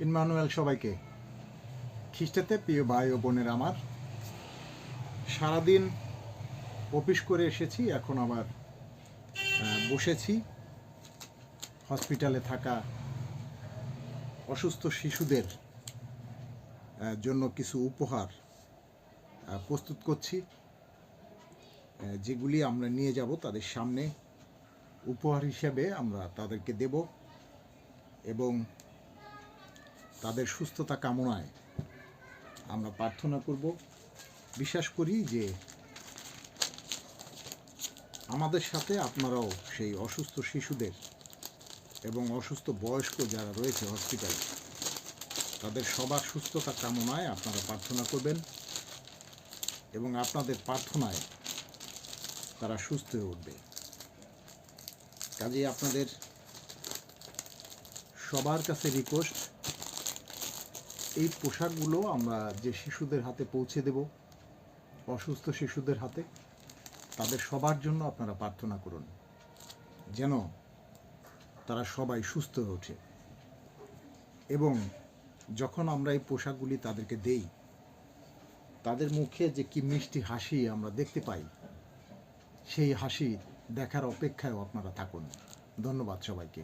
Emmanuel সবাইকে। খ্রিস্টাতে প্রিয় ভাই ও বোনের আমার, সারাদিন অফিস করে এসেছি, এখন আবার বসেছি হসপিটালে থাকা অসুস্থ শিশুদের জন্য কিছু উপহার প্রস্তুত করছি, যেগুলি আমরা নিয়ে যাব তাদের সামনে উপহার হিসেবে আমরা তাদেরকে দেব এবং তাদের সুস্থতা কামনায় আমরা প্রার্থনা করব। বিশ্বাস করি যে আমাদের সাথে আপনারাও সেই অসুস্থ শিশুদের এবং অসুস্থ বয়স্ক যারা রয়েছে হসপিটালে তাদের সবার সুস্থতা কামনায় আপনারা প্রার্থনা করবেন এবং আপনাদের প্রার্থনায় তারা সুস্থ হয়ে উঠবে। কাজেই আপনাদের সবার কাছে রিকোয়েস্ট, এই পোশাকগুলো আমরা যে শিশুদের হাতে পৌঁছে দেব, অসুস্থ শিশুদের হাতে, তাদের সবার জন্য আপনারা প্রার্থনা করুন যেন তারা সবাই সুস্থ হয়ে ওঠে। এবং যখন আমরা এই পোশাকগুলি তাদেরকে দেই, তাদের মুখে যে কি মিষ্টি হাসি আমরা দেখতে পাই, সেই হাসি দেখার অপেক্ষায়ও আপনারা থাকুন। ধন্যবাদ সবাইকে।